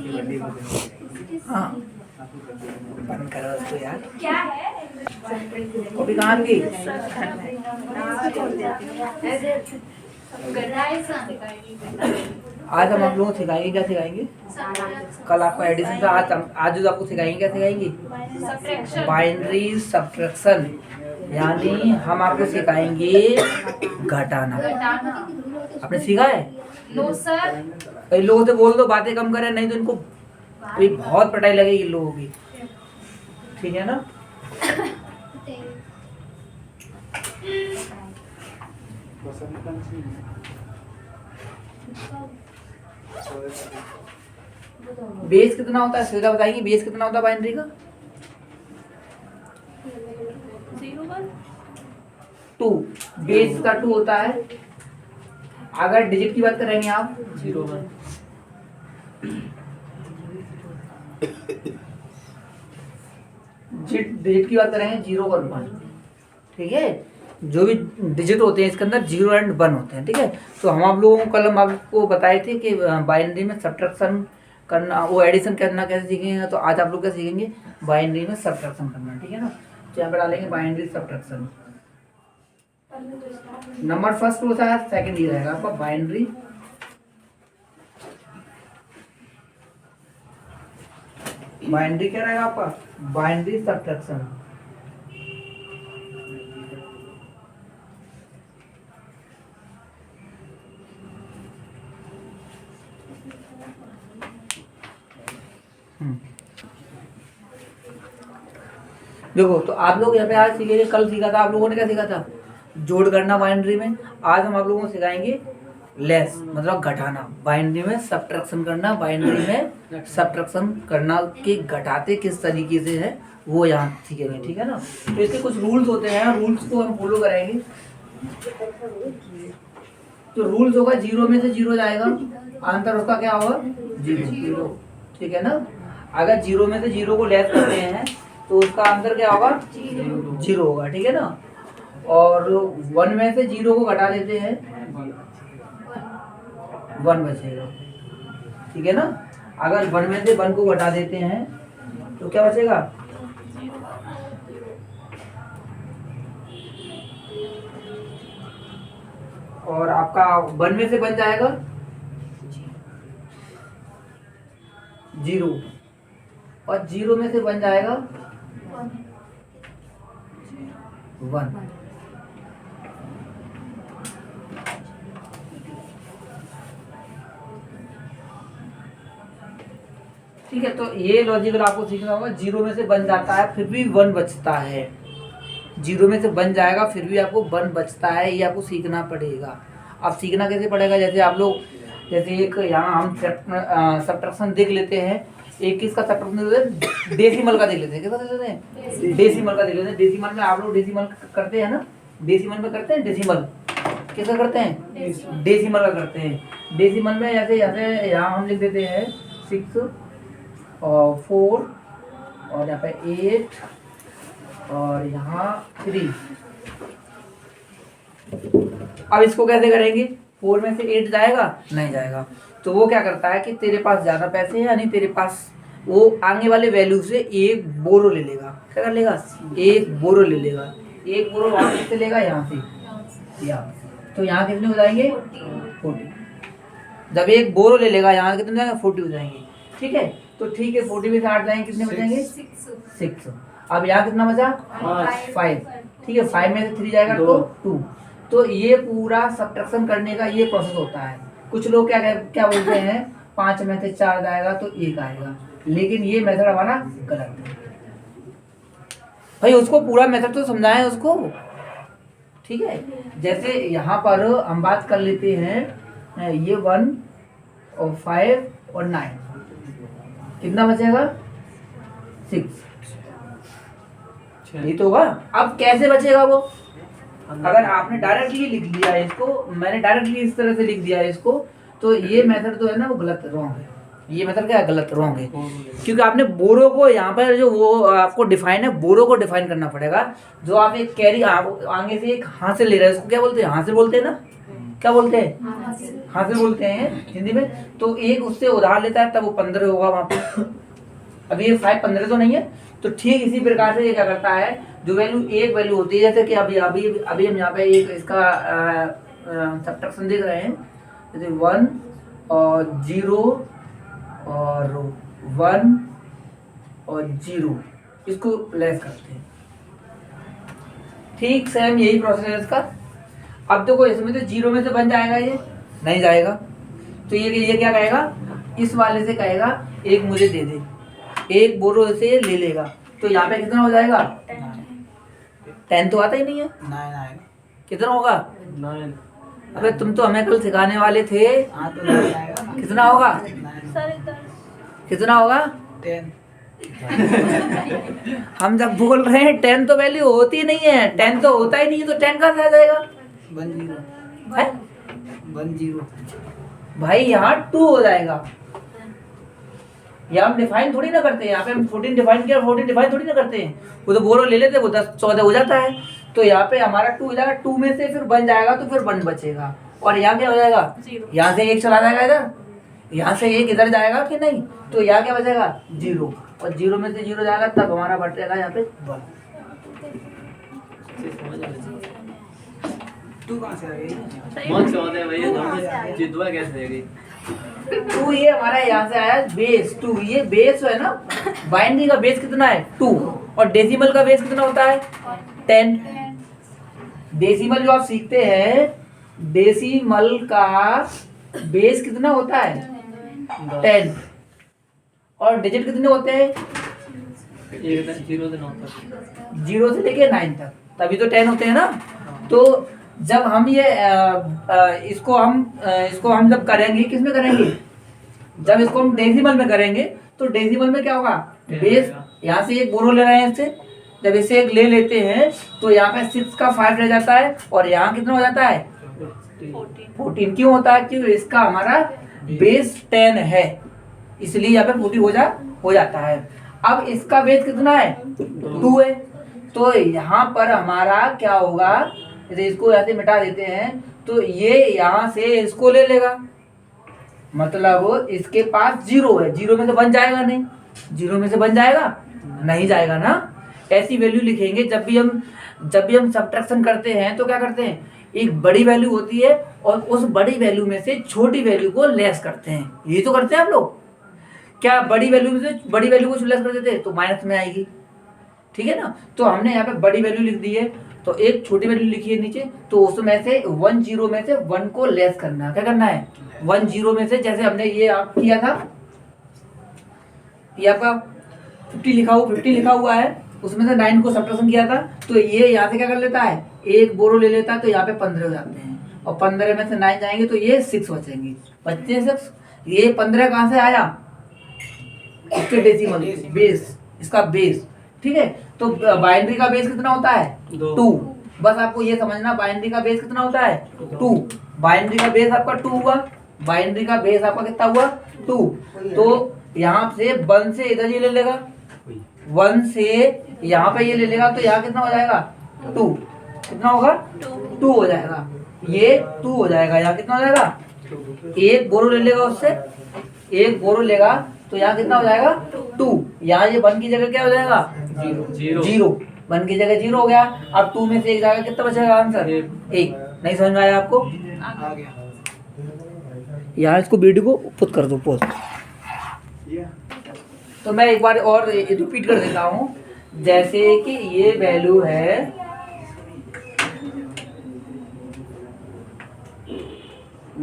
हाँ बंद करो उसको यार। कॉपी कहाँ की? आज हम आप लोगों को सिखाएंगे, क्या सिखाएंगे? कल आपको एडिशन था, आज जो आपको सिखाएंगे क्या सिखाएंगे? बाइनरी सब्ट्रैक्शन, यानी हम आपको सिखाएंगे घटाना। आपने सीखा है? No sir. कई लोगों से बोल दो बातें कम करें, नहीं तो इनको बहुत पिटाई लगेगी लोगों की, ठीक है ना? बेस कितना होता है? सीधा बताएंगे बेस कितना होता है बाइनरी का? 2। बेस का 2 होता है। अगर डिजिट की बात करेंगे आप 0 1 डिजिट की बात करेंगे 0 और 1, ठीक है? जो भी डिजिट होते हैं इसके अंदर 0 एंड 1 होते हैं, ठीक है? तो हम लोगों को कल हम आपको बताए थे कि बाइनरी में सब्ट्रैक्शन करना, वो एडिशन करना कैसे सीखेंगे। तो आज आप लोग क्या सीखेंगे? बाइनरी में सब्ट्रैक्शन करना, ठीक है ना? तो यहाँ पर डालेंगे बाइनरी सब्ट्रैक्शन। नंबर फर्स्ट होता है, सेकंड ही रहेगा आपका बाइनरी क्या रहेगा आपका? Binary subtraction. देखो तो आप लोग यहाँ पे आज सीखेंगे, कल सीखा था आप लोगों ने, क्या सीखा था? जोड़ करना बाइनरी में। आज हम आप लोगों को सिखाएंगे लेस, मतलब घटाना। बाइनरी में सब्ट्रैक्शन करना, बाइनरी में सब्ट्रैक्शन करना कि घटाते किस तरीके से है वो यहाँ सीखेंगे, ठीक है ना? तो इसके कुछ रूल्स होते हैं, रूल्स को हम फॉलो करेंगे। तो रूल्स होगा 0 में से 0 जाएगा, आंसर उसका क्या होगा? 0, ठीक है ना? अगर 0 में से 0 को लेस करते हैं तो उसका आंसर क्या होगा? 0 होगा, ठीक है ना? और 1 में से 0 को घटा देते हैं, 1 बचेगा, ठीक है ना? अगर 1 में से 1 को घटा देते हैं तो क्या बचेगा? और आपका 1 में से बन जाएगा 0, और 0 में से बन जाएगा 1। ठीक है, तो ये लॉजिकल आपको सीखना होगा। 0 में से बन जाता है फिर भी 1 बचता है, 0 में से बन जाएगा फिर भी आपको 1 बचता है, ये आपको सीखना पड़ेगा। अब सीखना कैसे पड़ेगा? जैसे आप लोग, जैसे एक यहाँ हम सब्ट्रैक्शन देख लेते हैं, एक किसका सब्ट्रैक्शन डेसिमल का देख लेते हैं। किसका देख लेते हैं? डेसिमल का देख लेते हैं। डेसिमल में आप लोग डेसिमल करते हैं ना? डेसिमल में करते हैं। डेसिमल किसका करते हैं? डेसिमल का करते हैं। डेसिमल में जैसे यहाँ हम लिख देते हैं 6 और 4 और यहाँ पे 8 और यहाँ 3। अब इसको कैसे करेंगे? 4 में से 8 जाएगा? नहीं जाएगा। तो वो क्या करता है कि तेरे पास ज़्यादा पैसे हैं, यानी तेरे पास वो आगे वाले वैल्यू से एक बोरो ले लेगा। क्या कर लेगा? एक बोरो ले लेगा। एक बोरो वहाँ से लेगा, यहाँ से यहाँ। तो यहाँ कितने हो जाएंगे? 40। जब एक बोरो ले लेगा यहाँ कितने जाएंगे? 40 हो जाएंगे, ठीक है? तो ठीक है, 40 में से 8 जाएंगे, कितने बचेंगे? 6। अब यहाँ कितना बचा? 5, ठीक है? 5 में से 3 जाएगा तो 2। तो ये पूरा सब्ट्रैक्शन करने का ये प्रोसेस होता है। कुछ लोग क्या बोलते हैं, 5 में से 4 जाएगा तो 1 आएगा, लेकिन ये मेथड हमारा गलत है भाई। उसको पूरा मेथड तो समझाएं उसको, ठीक है? जैसे यहाँ पर हम बात कर लेते हैं, ये 1 और 5 और 9, कितना बचेगा? 6, ये तो होगा। अब कैसे बचेगा वो? अगर आपने डायरेक्टली लिख लिया है इसको, मैंने डायरेक्टली इस तरह से लिख दिया है इसको, तो ये मेथड तो है ना वो गलत, रॉन्ग है। ये मेथड क्या है? गलत, रॉन्ग है। क्योंकि आपने बोरो को यहाँ पर जो वो आपको डिफाइन है, बोरो को डिफाइन करना पड़ेगा। जो आप एक कैरी आगे से एक हासिल ले रहे हैं, उसको क्या बोलते हैं? हासिल बोलते हैं ना? क्या बोलते हैं, हासिल बोलते हैं हिंदी में। तो एक उससे उधार लेता है तब वो 15 होगा वहाँ पे। अभी ये 5 15 तो नहीं है। तो ठीक इसी प्रकार से ये क्या करता है, जो वैल्यू एक वैल्यू होती है, जैसे कि अभी अभी अभी हम यहाँ पे एक इसका सब्ट्रैक्शन देख रहे हैं, जैसे 1 और 0 और 1 और 0, इसको लेस करते हैं। ठीक सेम यही प्रोसेस है इसका। अब देखो इसमें तो 0 में से बन जाएगा, ये नहीं जाएगा, तो ये क्या कहेगा, इस वाले से कहेगा एक मुझे दे दे, एक बोरो से ले लेगा, तो यहाँ पे कितना हो जाएगा, 10 तो आता ही नहीं है, 9 आएगा। कितना होगा, 9। अबे तुम तो हमें कल सिखाने वाले थे। हाँ तो 9 आएगा। कितना होगा, कितना होगा, 10। हम जब बोल रहे हैं 10 तो वैल्यू होती नहीं है, 10 तो होता ही नहीं है, तो 10 कहाँ से आ जाएगा, 10 भाई यहाँ 2 हो जाएगा। यहाँ हम डिफाइन थोड़ी ना करते हैं, यहाँ पे हम 14 डिफाइन किया, 14 डिफाइन थोड़ी ना करते हैं, वो तो बोरो ले लेते, वो 10 14 हो जाता है। तो यहाँ पे हमारा 2 हो जाएगा, 2 में से फिर बन जाएगा तो फिर 1 बचेगा, और यहाँ क्या हो जाएगा, यहाँ से 1 चला जाएगा इधर, यहाँ से 1 इधर जाएगा कि नहीं, तो यहाँ क्या बचेगा 0, और 0 में से 0 जाएगा तब हमारा बचेगा यहाँ पे 1। 2 कहाँ से आ गई, 2 ये हमारा यहाँ से आया बेस 2, ये बेस है ना, बाइनरी का बेस कितना है 2, और डेसिमल का बेस कितना होता है 10। डेसिमल जो आप सीखते हैं, डेसिमल का बेस कितना होता है 10, और डिजिट कितने होते हैं 0 से लेके 9 तक, तभी तो 10 होते हैं ना। तो जब हम ये इसको हम जब करेंगे, किस में करेंगे, जब इसको हम डेसिमल में करेंगे, तो डेसिमल में क्या होगा, बेस यहाँ से एक बोरो ले रहे हैं इससे, जब इसे एक ले लेते हैं तो यहाँ पे 6 का 5 रह जाता है, और यहाँ कितना हो जाता है 14। क्यों होता है, क्योंकि इसका हमारा बेस 10 है, इसलिए यहाँ पे 40 हो जाता है। अब इसका बेस कितना है 2 है, तो यहाँ पर हमारा क्या होगा, जैसे इसको यहाँ से मिटा देते हैं, तो ये यहाँ से इसको ले लेगा, मतलब इसके पास 0 है, 0 में से बन जाएगा नहीं, 0 में से बन जाएगा नहीं जाएगा ना। ऐसी वैल्यू लिखेंगे जब भी हम सब्ट्रैक्शन करते हैं, तो क्या करते हैं, एक बड़ी वैल्यू होती है और उस बड़ी वैल्यू में से छोटी वैल्यू को लेस करते हैं, ये तो करते हैं आप लोग। क्या बड़ी वैल्यू में से बड़ी वैल्यू को लेस कर देते तो माइनस में आएगी, ठीक है ना। तो हमने यहाँ पे बड़ी वैल्यू लिख दी है, तो एक छोटी वैल्यू लिखी है नीचे, तो उसमें से 1 0 में से 1 को लेस करना है। क्या करना है, 1 0 में से, जैसे हमने ये आप किया था, ये आपका 50 लिखा हुआ है, उसमें से 9 को सब्ट्रैक्शन किया था, तो ये यहाँ से क्या कर लेता है, एक बोरो ले लेता है, तो यहाँ पे 15 हो जाते हैं, और 15 में से 9 जाएंगे तो ये 6 बचेंगे, बचते हैं 6। ये 15 कहाँ से आया, इसके डेसिमल बेस, इसका बेस, ठीक है। तो बाइनरी का बेस कितना होता है 2, बस आपको ये समझना, बाइनरी का बेस कितना होता है 2, बाइनरी का बेस आपका 2 हुआ, बाइनरी का बेस आपका कितना हुआ 2। तो यहाँ से 1 से इधर ये ले लेगा, 1 से यहाँ पे ये ले लेगा, तो यहाँ कितना हो जाएगा 2, कितना होगा 2 हो जाएगा, ये 2 हो जाएगा, यहाँ कितना हो जाएगा, एक बोरो ले लेगा उससे, एक बोरो लेगा, तो यहाँ कितना हो जाएगा 2, यहाँ ये 1 की जगह क्या हो जाएगा 0, 1 की जगह 0 हो गया। अब 2 में से 1 जाएगा, कितना बचेगा आंसर 1। नहीं समझ में आया आपको, आ गया। यहाँ इसको वीडियो को पुट कर दो पोस्ट। तो मैं एक बार और रिपीट कर देता हूँ, जैसे कि ये वैल्यू है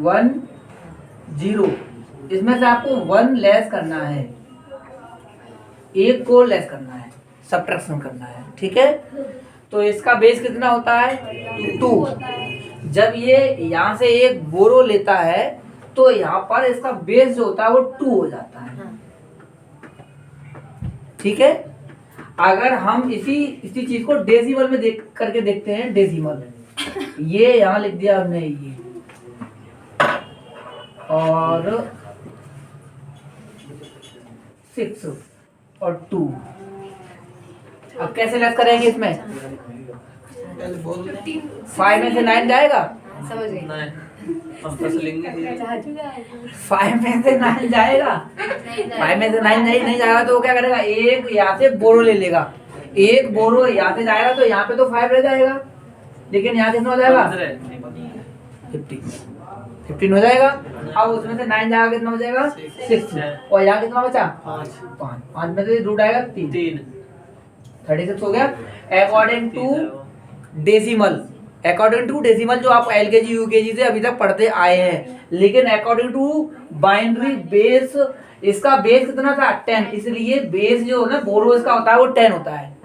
1 0, इसमें से आपको 1 लेस करना है, 1 को लेस करना है, सब्ट्रैक्शन करना है, ठीक है। तो इसका बेस कितना होता है 2। जब ये यहाँ से एक बोरो लेता है, तो यहाँ पर इसका बेस जो होता है वो 2 हो जाता है, ठीक है। अगर हम इसी चीज को डेसिमल में करके देखते हैं, डेसिमल, ये यहाँ लिख दिया हमने, ये और 6 और 2, अब कैसे लेस करेंगे इसमें, 5 में से 9 जाएगा, हम फंस लेंगे। 5 में से 9 जाएगा, 5 में से 9 नहीं जाएगा तो वो क्या करेगा, एक यहाँ से बोरो ले लेगा, एक बोरो यहाँ से जाएगा तो यहाँ पे तो 5 रह जाएगा, लेकिन यहाँ कितना हो जाएगा 15 हो जाएगा। अब उसमें से 9 जाएगा कितना हो जाएगा 6, और यहाँ कितना बचा 5 में से रूट आएगा 3, 36 हो गया। अकॉर्डिंग टू डेसिमल जो आप एलकेजी यूकेजी से अभी तक पढ़ते आए हैं, लेकिन अकॉर्डिंग टू बाइनरी बेस, इसका बेस कितना था 10, इसलिए बेस जो है ना बोरो इसका होता है वो 10 होता है,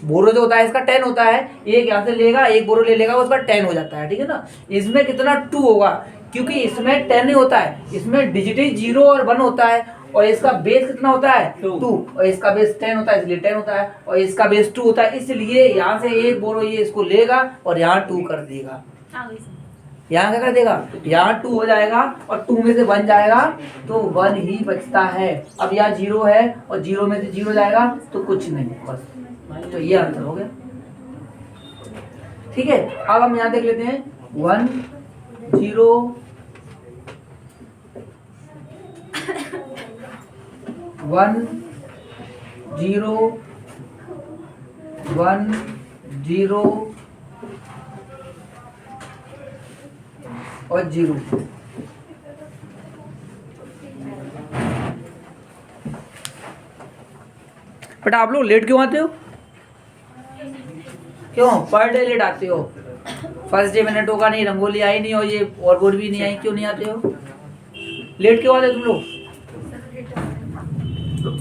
बोरो जो होता है इसका 10 होता है, एक यहाँ से लेगा एक बोरो ले लेगा उसका 10 हो जाता है, ठीक है ना। इसमें कितना 2 होगा, क्योंकि इसमें 10 नहीं होता है, इसमें डिजिट 0 और 1 होता है, और इसका बेस कितना होता है 2, और इसका बेस 10 होता है इसलिए 10 होता है, और इसका बेस 2 होता है, इसलिए यहाँ से एक बोरो ये इसको लेगा और यहाँ 2 कर देगा, यहाँ क्या कर देगा, यहाँ 2 हो जाएगा और 2 में से 1 जाएगा तो 1 ही बचता है। अब यहाँ 0 है और 0 में से 0 जाएगा तो कुछ नहीं, बस तो ये आंसर हो गया, ठीक है। अब हम यहाँ देख लेते हैं 1 0 1 0 1 0 और 0। बट आप लोग लेट क्यों आते हो, क्यों पर डे लेट आते हो? फर्स्ट डे मैंने टोका नहीं, रंगोली आई नहीं और ये और बोर्ड भी नहीं आई, क्यों नहीं आते हो? लेट क्यों आते तुम लोग?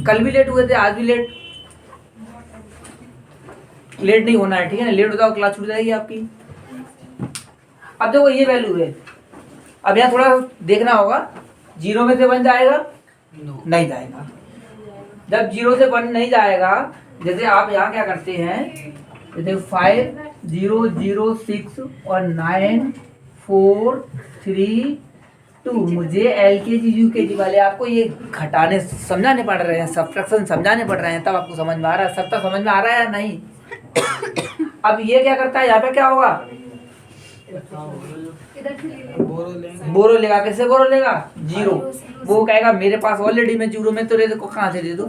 कल भी लेट हुए थे, आज भी लेट नहीं होना है, ठीक है ना। लेट होता क्लास छूट जाएगी आपकी। अब देखो ये वैल्यू है, अब यहाँ थोड़ा देखना होगा, 0 में से 1 जाएगा नहीं जाएगा। जब 0 से 1 नहीं जाएगा, जैसे आप यहाँ क्या करते हैं, जैसे 5 0 0 6 और 9 4 3 2, मुझे एलकेजी यूकेजी वाले आपको ये घटाने समझाने पड़ रहे हैं, सब्ट्रैक्शन समझाने पड़ रहे हैं, तब आपको समझ में आ रहा है, सब तक समझ में आ रहा है या नहीं? अब ये क्या करता है, यहाँ पे क्या होगा, बोरो लेगा। कैसे बोरो लेगा, 0, वो कहेगा मेरे पास ऑलरेडी मैं 0 में तो रेट को कहाँ से दे दूं,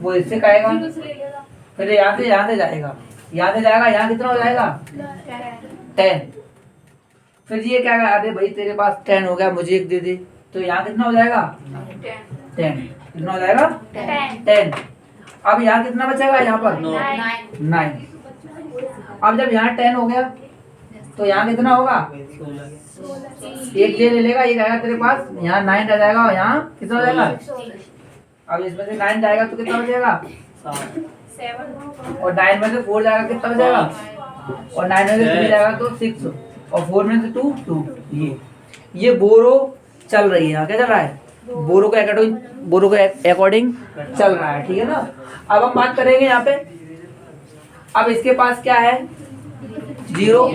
वो इससे कहेगा, फिर यहाँ से जाएगा, यहाँ से जाएगा, यहाँ कितना हो जाएगा 10, फिर ये क्या कहा, अरे भाई तेरे पास 10 हो गया मुझे एक दे दे, तो यहाँ कितना हो जाएगा 10, कितना हो जाएगा 10। अब यहाँ कितना बचेगा, यहाँ पर 9। अब जब यहाँ 10 हो गया तो यहाँ कितना होगा, एक ले लेगा, ये कहेगा तेरे पास यहाँ 9 रह जाएगा, और यहाँ कितना हो जाएगा, अब इसमें से 9 जाएगा तो कितना बचेगा 7, और 9 में से 4 जाएगा कितना बचेगा, और 9 में से 3 जाएगा तो 6, और 4 में से 2। ये बोरो चल रही है, क्या चल रहा है, बोरो के अकॉर्डिंग चल रहा है, ठीक है ना। अब हम बात करेंगे यहाँ पे, अब इसके पास क्या है 0,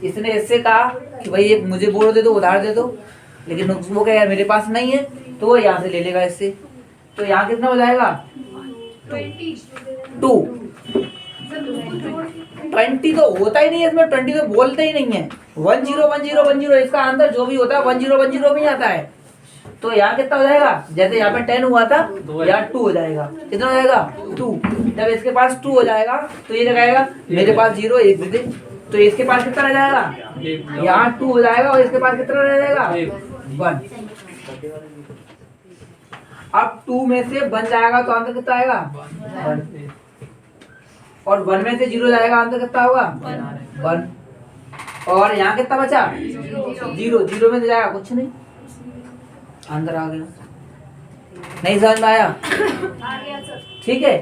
इसने इससे कहा कि भाई ये मुझे बोरो दे दो, उधार दे दो, लेकिन वो क्या है मेरे पास नहीं है, तो वो यहाँ से ले लेगा इससे, तो यहाँ कितना हो जाएगा 2। 20 तो होता ही नहीं है इसमें, 20 तो बोलते ही नहीं है, 10 10 10 10, इसका आंसर जो भी होता है 10 10 भी आता है। तो यहाँ कितना हो जाएगा, जैसे यहाँ पे 10 हुआ था, यहाँ 2 हो जाएगा, कितना हो जाएगा 2। जब इसके पास 2 हो जाएगा तो ये लगाएगा मेरे पास 0 1 दे दे, तो इसके पास कितना रह जाएगा, यहाँ 2 हो जाएगा, और इसके पास कितना रह जाएगा 1। अब 2 में से 1 जाएगा तो आंसर कितना आएगा 1, और 1 में से 0 जाएगा आंसर कितना होगा 1, और यहाँ कितना बचा 0 में से जाएगा कुछ नहीं, अंदर आ गया, नहीं समझ में आया, ठीक है।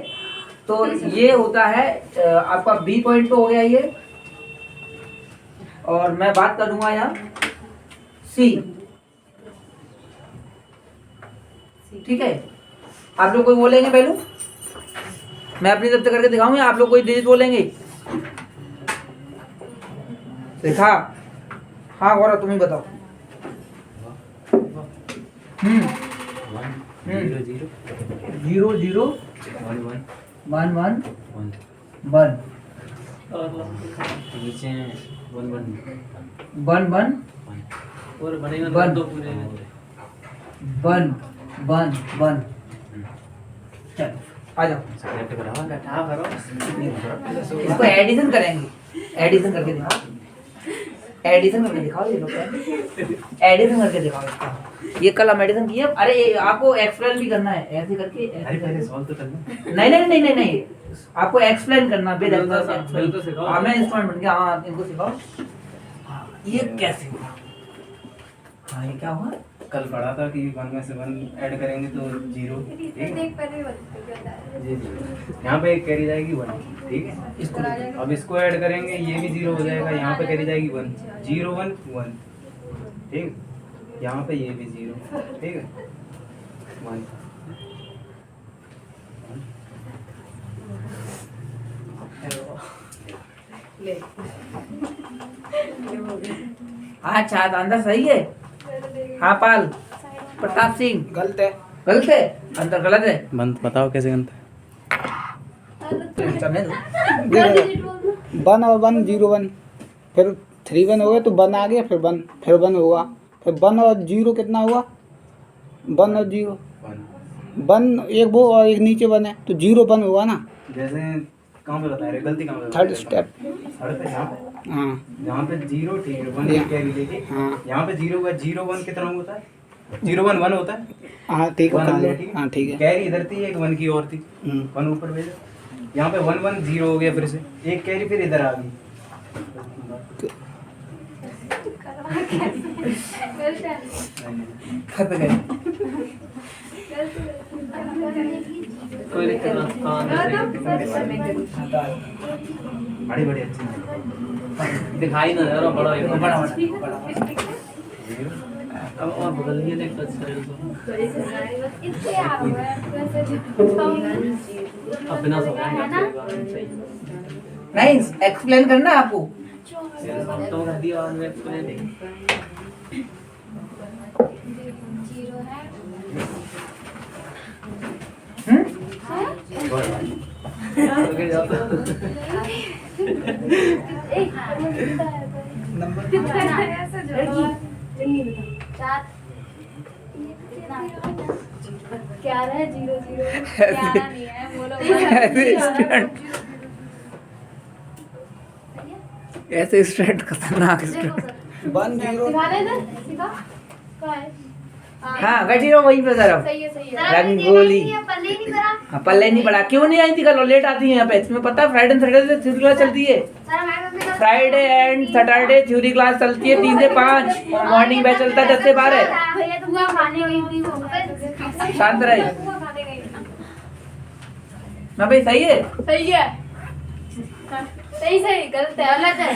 तो ये होता है आपका बी पॉइंट तो हो गया ये, और मैं बात करूंगा यहाँ सी, ठीक है। आप लोग कोई बोलेंगे पहलू, मैं अपनी तरफ से करके दिखाऊंगा, आप लोग कोई डिजिट बोलेंगे, देखा, हाँ गौरव तुम ही बताओ। 0 0 1 1 1 1 1 और बनेगा वन। दो पूरे में। One one one. चलो आ जाओ, सेलेक्ट कराओ, घटा करो। इसको एडिशन करेंगे, एडिशन करके दिखाओ, एडिशन करके दिखाओ, ये लोग एडिशन करके दिखाओ इसका। ये कल हम एडिशन किए। अरे ये आपको एक्सप्लेन भी करना है, ऐसे करके अरे पहले सॉल्व तो कर लो। नहीं नहीं नहीं नहीं नहीं, आपको एक्सप्लेन करना बिल्कुल सिखाओ। हाँ मैं इंस्ट्रूमेंट बन गया। हाँ इनको सिखाओ। हाँ, ये कैसे हुआ? हाँ ये क्या हुआ? कल पढ़ा था कि 1 में से 1 ऐड करेंगे तो 0, ठीक है। जी जी, यहाँ पे कैरी जाएगी 1, ठीक है। इसको अब इसको ऐड करेंगे, ये भी 0 हो जाएगा, यहाँ पे कैरी जाएगी 1, 0 1 1, ठीक। यहाँ पे ये भी 0, ठीक है, 1। अच्छा आंसर सही है। हाँ पाल प्रताप सिंह गलत है। गलत है, आंसर गलत है। बंद बताओ कैसे गलत है। समझ दो। 1 और 1 0 1, फिर 3 1 हो गए तो 1 आ गया, फिर 1, फिर 1 हुआ, फिर 1 और 0 कितना हुआ? 1 और 0, 1 एक वो और एक नीचे 1 है तो 0 1 हुआ ना। जैसे कहाँ पे बता रहे, गलती कहाँ पे? Third step. थर्ड पे, यहाँ पे, हाँ यहाँ पे 0, ठीक है, 1 यहाँ। कैरी लेके, हाँ यहाँ पे 0 का 0 1 कितना होता है? 0 1 1 होता है। हाँ ठीक है, 1 कर आ लो। गया, ठीक है। हाँ ठीक है। कैरी इधर थी, एक 1 की और थी, हम्म। 1 ऊपर भेजो। यहाँ पे 1 1 0 हो गया, फिर से एक कैरी फिर इधर आ गई। खत गए। कोई दिक्कत ना। हाँ बड़ी बड़ी अच्छी दिखाई ना दे रहा, बड़ा ही बड़ा बड़ा बड़ा। अब और बदल लिया देख टच करे तो। अब बिना समझाए सही। नहीं एक्सप्लेन करना है आपको। तो कर दिया और मैं एक्सप्लेन। ओके जाओ। क्या रहा है 0 0 क्या नहीं है बोलो। ऐसे स्टूडेंट खतरनाक स्टूडेंट। 1 0 सिखा दे इधर सिखा क्या है। हाँ बैठी रहो वहीं पे जरा। सही है सही है। रंगोली। पल्ले नहीं करा हाँ पल्ले नहीं पड़ा, क्यों नहीं आई थी कल? लेट आती है यहाँ पे। तुम्हें पता है Friday and Saturday theory class चलती है। Friday and Saturday theory class चलती है 3 से 5 और मॉर्निंग बैच चलता है 10 से 12। भैया तुम खाने गई थी शांत रहे। ना भाई सही है। सही है सही सही गलत है गलत है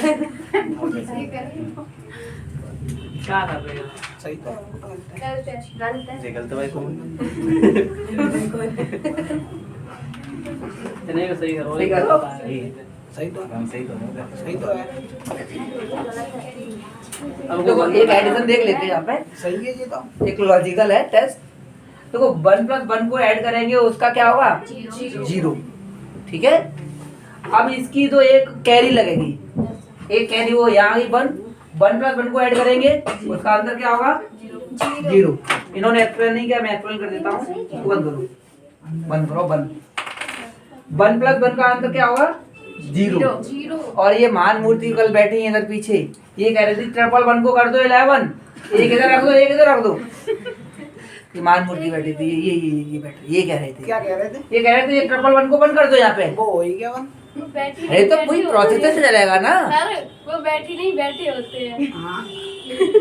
क्या कर रहे हो? सही तो गलत है गलत है। ये गलत भाई कौन? नहीं वो सही करो। सही करो। सही तो हम सही तो है। सही तो है। अब देखो एक एडिशन देख लेते हैं यहाँ पे। सही है ये तो। एक लॉजिकल है टेस्ट। देखो 1 + 1 को ऐड करेंगे उसका क्या होगा? 0। ठीक है। अब इसकी तो एक कैरी लगेगी, एक कैरी वो यहाँ ही 1 + 1 को ऐड करेंगे उसका आंसर क्या होगा? 0। इन्होंने एक्सप्लेन नहीं किया, मैं एक्सप्लेन कर देता हूँ। बंद करो बंद करो बंद। 1 + 1 का आंसर क्या होगा? 0। और ये महान मूर्ति कल बैठी है इधर पीछे, ये कह रही थी 1 को कर दो 11, एक इधर रख दो एक इधर रख दो। ये महान मूर्ति बैठी थी, ये बैठी, ये कह रहे थे, क्या कह रहे थे? ये कह रहे थे ये 1 को बंद कर दो यहाँ पे। वो हो ही गया 1। अरे तो कोई प्रोसेस से चलेगा ना। सर वो बैठी नहीं बैठे होते हैं। हाँ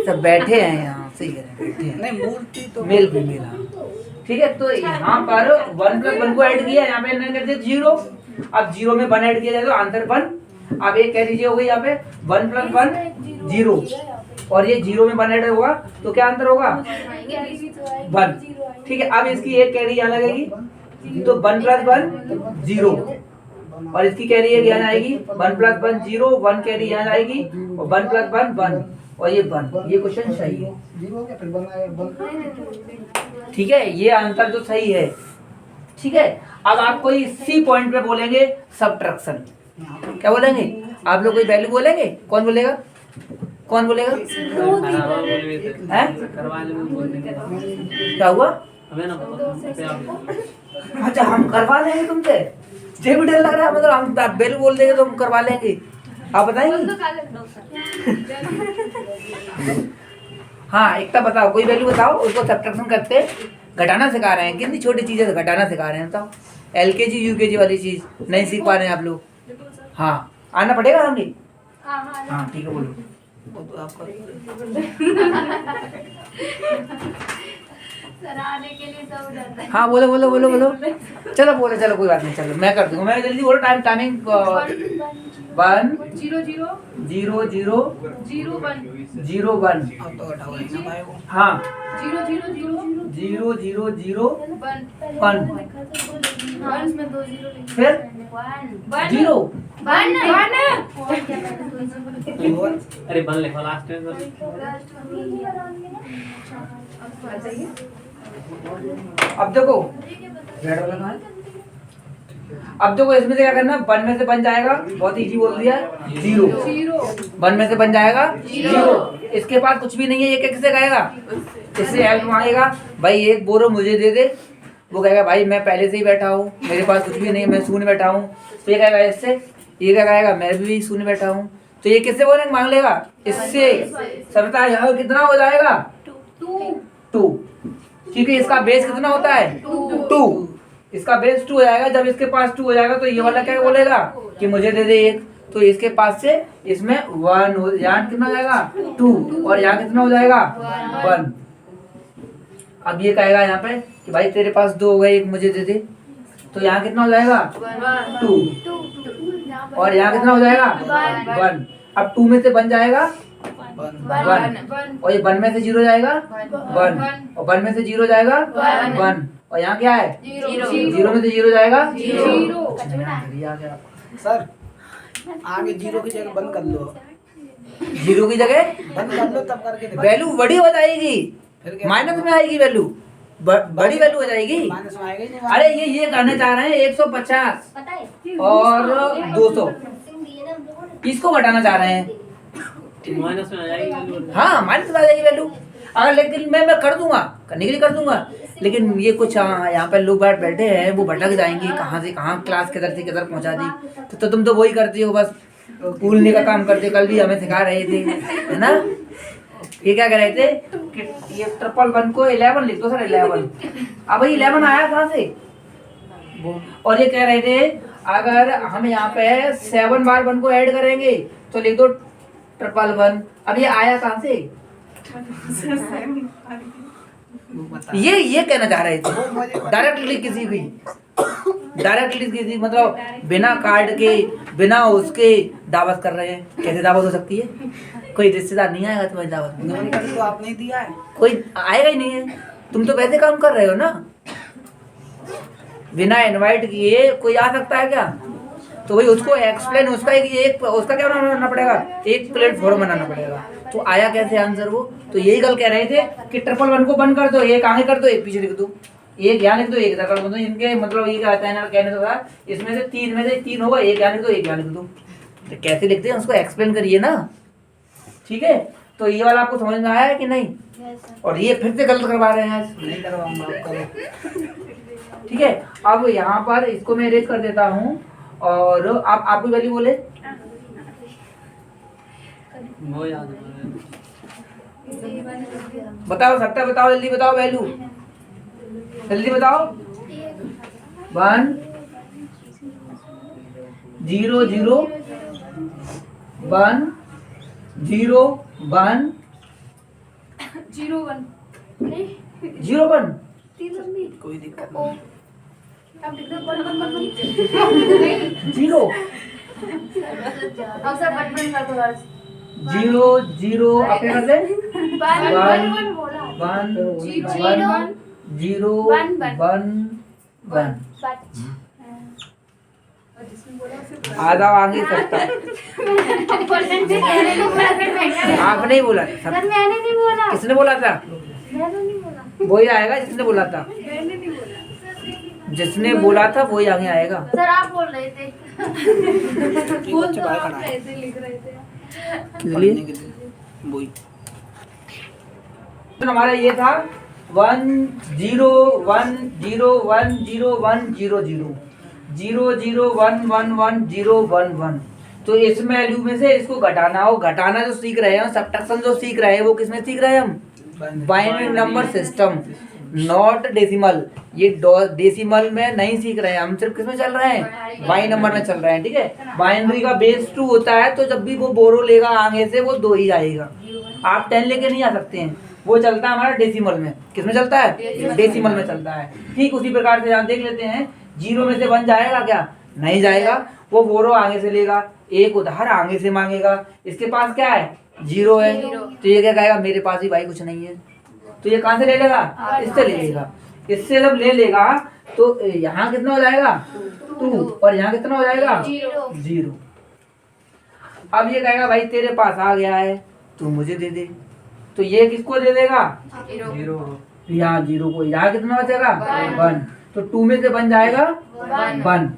सब बैठे हैं यहाँ, सही कह रहे हैं, बैठे हैं। नहीं मूर्ति तो मेल फीमेल। ठीक है तो यहाँ पर 1 + 1 को ऐड किया, यहाँ पे इन्होंने कर दिया 0। अब 0 में 1 ऐड किया जाए तो आंसर 1। अब एक कह दीजिए हो गई यहाँ पे 1 + 1 0, और ये 0 में 1 ऐड होगा तो क्या आंसर होगा? 1। ठीक है। अब इसकी एक कैरी यहाँ लगेगी तो 1 + 1 0, और इसकी कैरी एक यहाँ आएगी 1 + 1 0, 1 कैरी यहाँ आएगी और 1 + 1 1 और ये 1। ये क्वेश्चन सही है। 0 के फिर 1 आया। ठीक है, ये आंसर तो सही है। ठीक है। अब आप कोई इसी पॉइंट पे बोलेंगे सब्ट्रैक्शन। क्या बोलेंगे आप लोग? कोई वैल्यू बोलेंगे? कौन बोलेगा? कौन बोलेगा? हैं? करवाने में बोल देंगे। क्या हुआ? हमें ना पता। अच्छा हम करवा लेंगे तुमसे? मुझे भी डर लग रहा है, मतलब हम बेल बोल देंगे तो हम करवा लेंगे। आप बताएंगे? हाँ एकता बताओ, कोई वैल्यू बताओ, उसको सब्ट्रैक्शन करते घटाना सिखा रहे हैं, कितनी छोटी चीज़ है घटाना सिखा रहे हैं, बताओ। LKG UKG वाली चीज़ नहीं सीख पा रहे हैं आप लोग? हाँ आना पड़ेगा हमें। हाँ ठीक है बोलो। वो तो आपका सर आने के लिए सब रहता है। हाँ बोलो बोलो बोलो बोलो। चलो बोलो, चलो कोई बात नहीं, चलो मैं कर दूंगा। मैं जल्दी बोलो, टाइमिंग 1 0 0 0 0 0 1 0 1। अब तो घटाओ ना भाई वो। हाँ 0 0 0 0 0 0 1 1 1 में 2 0 लिखे। फिर 1 0 1 अरे बन लिखो लास्ट में। अब देखो रेड वाला कहाँ है? अब देखो इसमें से क्या करना, 1 में से बन जाएगा, बहुत इजी बोल दिया, 0 1 में से बन जाएगा 0। इसके पास कुछ भी नहीं है, ये कैसे कहेगा? इससे हेल्प मांगेगा, भाई एक बोरो मुझे दे दे। वो कहेगा भाई मैं पहले से ही बैठा हूँ, मेरे पास कुछ भी नहीं है, मैं शून्य बैठा हूँ। तो ये कहेगा इससे, ये क्या कहेगा मैं भी शून्य बैठा हूँ। तो ये किससे बोलेंगे मांग लेगा? इससे। सबता यहाँ कितना हो जाएगा? 2। क्योंकि इसका बेस कितना होता है? 2। इसका बेस 2 हो जाएगा। जब इसके पास 2 हो जाएगा तो ये वाला क्या बोलेगा कि मुझे दे दे 1। तो इसके पास से इसमें 1 हो, यहाँ कितना हो जाएगा? 2, और यहाँ कितना हो जाएगा? 1। अब ये कहेगा यहाँ पे कि भाई तेरे पास 2 हो गए, 1 मुझे दे दे। तो यहाँ कितना हो जाएगा? 2, और यहाँ कितना हो जाएगा? 1। अब 2 में से बन जाएगा 1, और ये 1 में से 0 जाएगा 1, और 1 में से 0 जाएगा 1, और यहाँ क्या है? 0 में से 0 जाएगा 0। सर आगे 0 की जगह बंद कर लो, 0 की जगह बंद कर लो तब करके देखो। वैल्यू बड़ी हो जाएगी, माइनस में आएगी वैल्यू, बड़ी वैल्यू हो जाएगी। माइनस में आएगा ही नहीं। अरे ये करने चाह रहे हैं 150 और 200, इसको घटाना चाह रहे हैं। माइनस में आ जाएगी। हाँ माइनस में आ जाएगी वैल्यू। अगर लेकिन मैं कर दूंगा, करने के लिए कर दूंगा, लेकिन ये कुछ यहाँ पे लोग बैठे हैं, वो भटक जाएंगे कहाँ से कहाँ, क्लास किधर से किधर पहुँचा दी। तो तुम तो वही करती हो, बस भूलने का काम करते हो। कल भी हमें सिखा रहे थे, है ना? ये क्या कह रहे थे कि ये 111 को 11 लिख दो सर, 11। अब भाई 11 आया कहाँ से? और ये कह रहे थे अगर हम यहाँ पे 7 बार 1 को ऐड करेंगे तो लिख दो 111। अब ये आया कहाँ से? ये कहना चाह रहे थे। डायरेक्टली किसी भी मतलब बिना कार्ड के, बिना उसके दावत कर रहे हैं। कैसे दावत हो सकती है? कोई रिश्तेदार नहीं आएगा तुम्हारी दावत में, तो आपने ही दिया है, कोई आएगा ही नहीं है। तुम तो वैसे काम कर रहे हो ना, बिना इनवाइट किए कोई आ सकता है क्या? तो भाई उसको एक्सप्लेन, उसका क्या बनाना पड़ेगा? एक प्लेटफॉर्म बनाना पड़ेगा। तो आया कैसे आंसर वो? तो यही गल कह रहे थे कि 111 को बंद कर दो, एक आगे कर दो, एक पीछे लिख दो, एक यहाँ लिख दो, एक इधर कर दो। इनके मतलब ये क्या है ना, कहने तो था इसमें से 3 होगा, एक यहाँ लिख दो, एक यहाँ लिख दो। तो कैसे लिखते हैं उसको एक्सप्लेन करिए ना, ठीक है? तो ये वाला आपको समझ में आया है कि नहीं? और ये फिर से गलत करवा रहे हैं, नहीं करवाऊंगा, करो। ठीक है, अब यहाँ पर इसको मैं इरेज कर देता हूँ, और आप कोई वैल्यू बोले। वो याद है। बताओ सकता, बताओ जल्दी बताओ वैल्यू, जल्दी बताओ। 1 0 0 1 0 1 0 1 0 1। कोई दिक्कत नहीं। अब लिख दो 1 1 1 0 अब सर 1 1 कर दो यार। 0 0 आप क्या करते हैं? 1 बोला 1 0 0 1 आधा आगे सकता है। आपने ही बोला सब। सर मैंने नहीं बोला, किसने बोला था? मैंने नहीं बोला, वही आएगा जिसने बोला था। मैंने नहीं बोला। जिसने बोला था वही आगे आएगा। सर आप बोल रहे थे, बच्चे बाहर खड़ा है। ऐसे लिख रहे थे। इसलिए वही तो हमारा ये था 1 0 1 0 1 0 1 0 0 0 0 1 1 1 0 1 1। तो इस वैल्यू में से इसको घटाना हो, घटाना जो सीख रहे हैं, सब्ट्रैक्शन जो सीख रहे हैं, वो किसमें सीख रहे हैं हम? Binary number system, not decimal. ये डेसिमल में नहीं सीख रहे हैं हम, सिर्फ किसमें चल रहे हैं? बाई नंबर में चल रहे हैं। ठीक है, बाइनरी का बेस 2 होता है, तो जब भी वो बोरो लेगा आगे से वो 2 ही आएगा। आप 10 लेके नहीं आ सकते हैं, वो चलता है हमारा डेसिमल में। किसमें चलता है? डेसिमल में चलता है। ठीक उसी प्रकार से यहाँ देख लेते हैं, 0 में से 1 जाएगा क्या? नहीं जाएगा। वो बोरो आगे से लेगा, एक उधार आगे से मांगेगा, इसके पास क्या है? 0 है। तो ये क्या कहेगा? मेरे पास ही भाई कुछ नहीं है। तो ये कहाँ से ले लेगा? इससे ले लेगा। इससे जब ले लेगा तो यहाँ कितना हो जाएगा? 2, और यहाँ कितना हो जाएगा? 0। अब ये कहेगा भाई तेरे पास आ गया है, तू मुझे दे दे। तो ये किसको दे देगा? 0 यहाँ 0 को। यहाँ कितना बचेगा? 1। तो 2 में से बन जाएगा 1,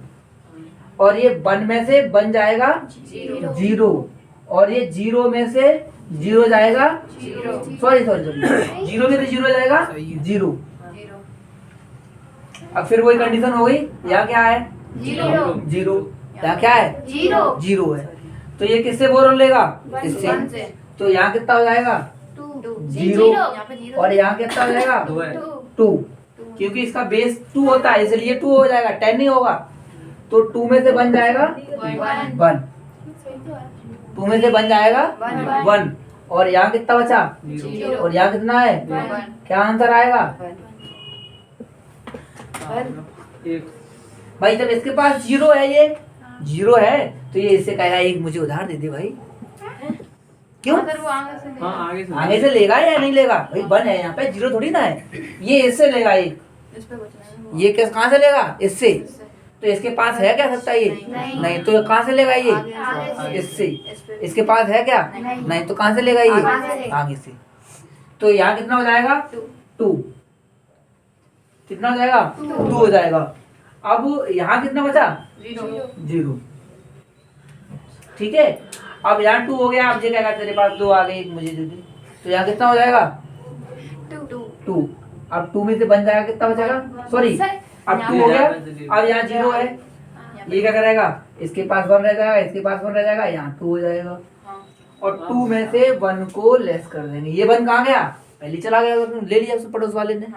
और ये 1 में से बन जाएगा 0, और ये 0 में से 0 जाएगा, सॉरी 0 में से 0 जाएगा 0। अब फिर वही कंडीशन हो गई, यहाँ क्या है? 0। यहाँ क्या है? 0 है। तो ये किससे बोरो लेगा? इससे। तो यहाँ कितना हो जाएगा? 0, और यहाँ कितना हो जाएगा? 2, क्योंकि इसका बेस 2 होता है, इसलिए 2 हो जाएगा, 10 नहीं होगा। तो 2 में से बन जाएगा 1, 2 में से बन जाएगा 1, और यहाँ कितना बचा? और यहाँ कितना है? क्या आंसर आएगा? भाई जब इसके पास 0 है, ये 0 है, तो ये इससे कहेगा एक मुझे उधार दे दे भाई। क्यों? हाँ आगे से लेगा या नहीं लेगा? भाई 1 है यहाँ पे, 0 थोड़ी ना है। ये इससे लेगा, ये किस कहाँ से लेगा? इससे। तो इसके पास है क्या सत्ता? ये नहीं। तो कहाँ से लेगा? ये इससे। इसके पास है क्या? नहीं। तो कहाँ से लेगा? ये आगे से। तो यहाँ कितना हो जाएगा? 2। कितना हो जाएगा? 2 हो जाएगा। अब यहाँ कितना बचा? 0। ठीक है, अब यहाँ 2 हो गया। अब ये कहेगा तेरे पास 2 आ गए, एक मुझे दे दे। तो यहाँ कितना हो जाएगा? 2। अब 2 में से बन जाएगा, कितना बचेगा? सॉरी, अब 2 हो गया। अब यहाँ 0 है, ये क्या करेगा? इसके पास 1 रह जाएगा, इसके पास 1 रह जाएगा, यहाँ 2 हो जाएगा। और 2 में से 1 को लेस कर देंगे। ये 1 कहाँ गया? पहले चला गया, ले लिया उसने पड़ोस वाले ने।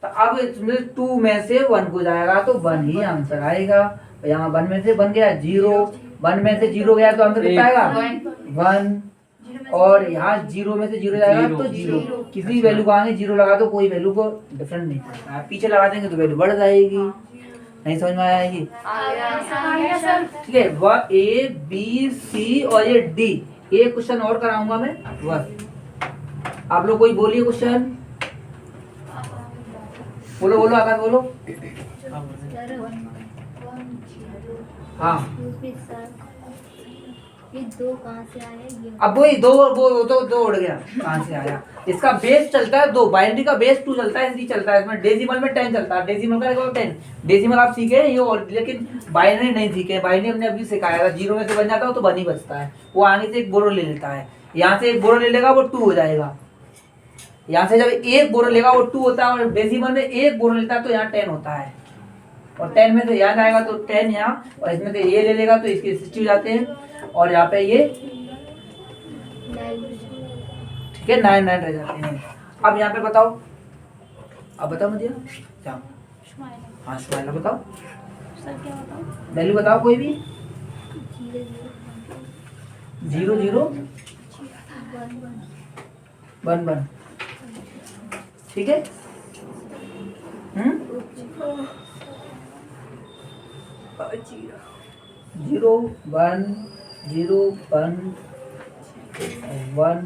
तो अब इसमें 2 में से 1 को जाएगा, तो 1 ही आंसर आएगा। यहाँ 1 में से बन गया 0, 1 में से 0 गया तो आंसर कितना आएगा? 1, और यहाँ 0 में से 0 जाएगा तो 0। किसी वैल्यू को आगे 0 लगा दो, कोई वैल्यू को डिफरेंट नहीं करता है। पीछे लगा देंगे तो वैल्यू बढ़ जाएगी। नहीं समझ में आएगी? ठीक है, वह A B C और ये D। एक क्वेश्चन और कराऊंगा मैं बस। आप लोग कोई बोलिए क्वेश्चन। बोलो बोलो, आकाश बोलो। हाँ, ये 2 कहाँ से आया? अब वही दो उड़ गया। कहाँ से आया? इसका बेस चलता है 2, बाइनरी का बेस 2 चलता है, इसलिए चलता है। इसमें डेसिमल में 10 चलता है। डेसिमल का देखो 10, डेसिमल आप सीखे हैं ये, और लेकिन बाइनरी नहीं सीखे। बाइनरी हमने अभी सिखाया था। 0 में से बन जाता हो तो 1 ही बचता है। वो आगे से एक बोरो ले लेता है, यहाँ से एक बोरो ले लेगा, वो 2 हो जाएगा। यहाँ से जब एक बोरो लेगा वो 2 होता है, और डेसिमल में एक बोरो लेता है तो यहाँ 10 होता है। और 10 में से यहाँ जाएगा तो 10 यहाँ, और इसमें से ये ले लेगा तो इसके 60 हो जाते हैं, और यहाँ पे ये ठीक है 9 रह जाते हैं। अब यहाँ पे बताओ, अब बताओ मुझे क्या? हाँ शुमाइला बताओ, वैल्यू बताओ कोई भी। 0 0 1 1। ठीक है, 0 1 0 1 1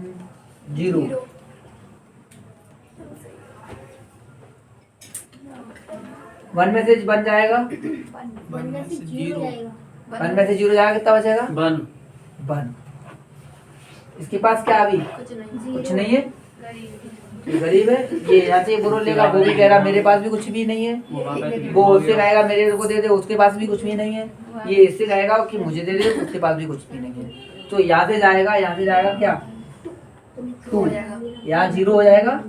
0। 1 में से बन जाएगा, 1 में से 0 जाएगा। 1 में से 0 जाएगा, कितना बचेगा? 1। इसके पास क्या अभी? कुछ नहीं है, ये गरीब है। ये यहाँ से बोरो लेगा, वो भी कह रहा मेरे पास भी कुछ भी नहीं है। वो उससे कहेगा मेरे को दे दे, उसके पास भी कुछ भी नहीं है। ये इससे कहेगा कि मुझे दे दे, उसके पास भी कुछ भी नहीं है। तो यहाँ से जाएगा क्या? टू हो जाएगा। यहाँ 0 हो जाएगा,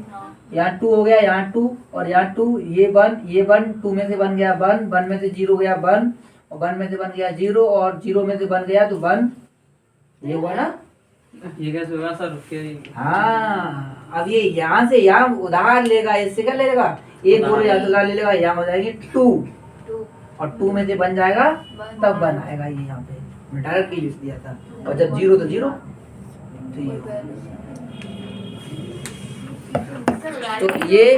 यहाँ 2 हो गया, यहाँ 2 और यहाँ 2, ये 1 2 में से बन गया 1 में से 0 गया 1 और 1 में से बन गया 0 और 0 में से बन गया तो 1, ये हुआ ना। ये कैसे होगा सर? रुकिए। हाँ, अब ये यहाँ से यहाँ उधार लेगा, इससे क्या लेगा, एक बोलो यहाँ उधार ले लेगा, यहाँ हो जाएगी 2 टू और 2 में से बन जाएगा तब 1 आएगा। ये यहाँ पे मैं डायरेक्ट ही लिख दिया था, और जब 0 तो 0 तो ये। तो ये